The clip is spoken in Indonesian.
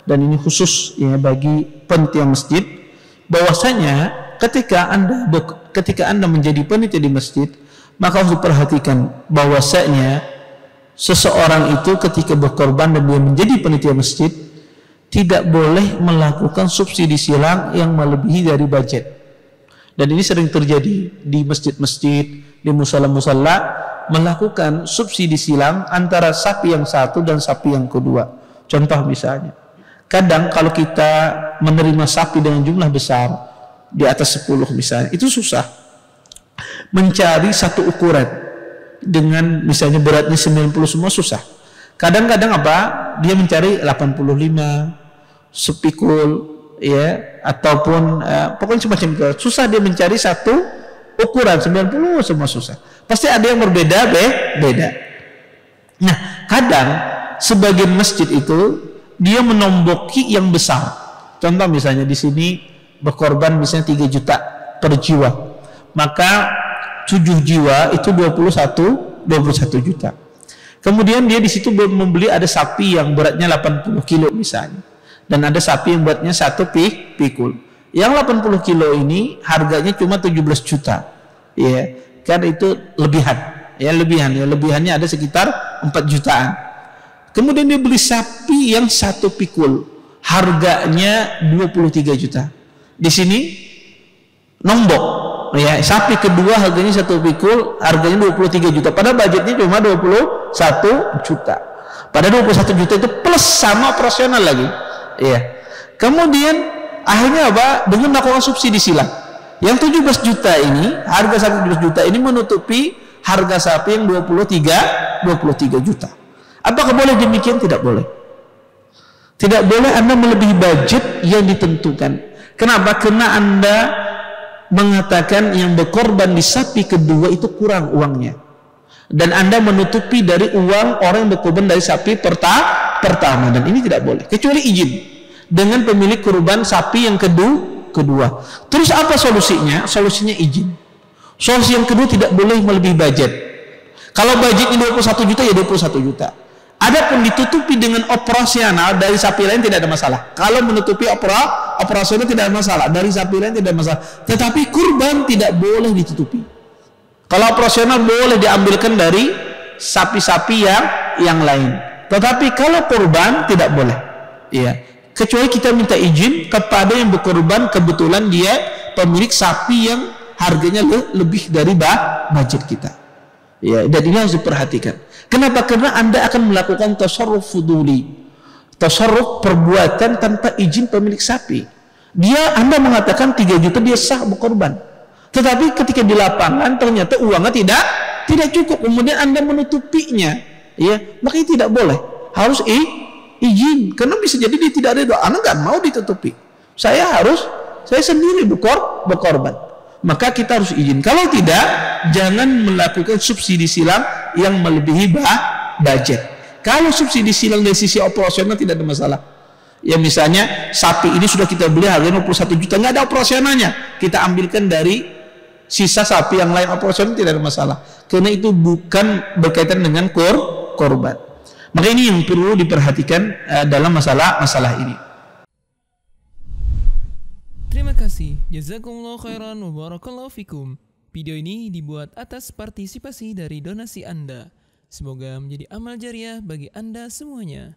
dan ini khusus ya bagi panitia masjid, bahwasanya ketika Anda menjadi panitia di masjid, maka harus diperhatikan bahwasanya seseorang itu ketika berkorban dan dia menjadi panitia masjid tidak boleh melakukan subsidi silang yang melebihi dari budget. Dan ini sering terjadi di masjid-masjid, di musala-musala, melakukan subsidi silang antara sapi yang satu dan sapi yang kedua. Contoh misalnya, kadang kalau kita menerima sapi dengan jumlah besar di atas 10 misalnya, itu susah mencari satu ukuran dengan misalnya beratnya 90 semua, susah. Kadang-kadang apa? Dia mencari 85 sepikul ya, ataupun pokoknya semacam itu. Susah dia mencari satu ukuran 90 semua, susah. Pasti ada yang beda. Nah, kadang sebagian masjid itu dia menomboki yang besar. Contoh misalnya di sini berkorban misalnya 3 juta per jiwa. Maka 7 jiwa itu 21 juta. Kemudian dia di situ membeli ada sapi yang beratnya 80 kilo misalnya. Dan ada sapi yang beratnya 1 pikul. Yang 80 kilo ini harganya cuma 17 juta. Ya, kan itu lebihan. Ya, lebihannya ada sekitar 4 jutaan. Kemudian dia beli sapi yang 1 pikul, harganya 23 juta. Di sini nombok, ya, sapi kedua harganya 1 pikul, harganya 23 juta. Padahal budgetnya cuma 21 juta. Pada 21 juta itu plus sama operasional lagi. Ya. Kemudian akhirnya apa? Dengan melakukan subsidi silang. Yang 17 juta ini, harga sapi 17 juta ini menutupi harga sapi yang 23 juta. Apakah boleh demikian? Tidak boleh. Tidak boleh Anda melebihi budget yang ditentukan. Kenapa? Karena Anda mengatakan yang berkorban di sapi kedua itu kurang uangnya. Dan Anda menutupi dari uang orang yang berkorban dari sapi pertama. Dan ini tidak boleh. Kecuali izin dengan pemilik kurban sapi yang kedua. Terus apa solusinya? Solusinya izin. Solusi yang kedua, tidak boleh melebihi budget. Kalau budgetnya 21 juta ya 21 juta. Adapun ditutupi dengan operasional dari sapi lain tidak ada masalah. Kalau menutupi operasional tidak ada masalah, dari sapi lain tidak ada masalah. Tetapi kurban tidak boleh ditutupi. Kalau operasional boleh diambilkan dari sapi-sapi yang lain. Tetapi kalau kurban tidak boleh. Iya. Kecuali kita minta izin kepada yang berkorban, kebetulan dia pemilik sapi yang harganya lebih dari budget kita. Ya, dan ini harus diperhatikan. Kenapa? Karena Anda akan melakukan tasarruf fuduli, tasarruf perbuatan tanpa izin pemilik sapi. Anda mengatakan 3 juta dia sah berkorban, tetapi ketika di lapangan ternyata uangnya tidak cukup, kemudian Anda menutupinya, ya, makanya tidak boleh. Harus izin, karena bisa jadi dia tidak ada doa. Anda nggak mau ditutupi. Saya sendiri berkorban. Maka kita harus izin. Kalau tidak, jangan melakukan subsidi silang yang melebihi budget. Kalau subsidi silang dari sisi operasional tidak ada masalah. Ya, misalnya sapi ini sudah kita beli harganya 21 juta, nggak ada operasionalnya, kita ambilkan dari sisa sapi yang lain operasional, tidak ada masalah. Karena itu bukan berkaitan dengan korban. Maka ini yang perlu diperhatikan dalam masalah ini. Terima kasih. Jazakumullah khairan wa barakallahu fikum. Video ini dibuat atas partisipasi dari donasi Anda. Semoga menjadi amal jariah bagi Anda semuanya.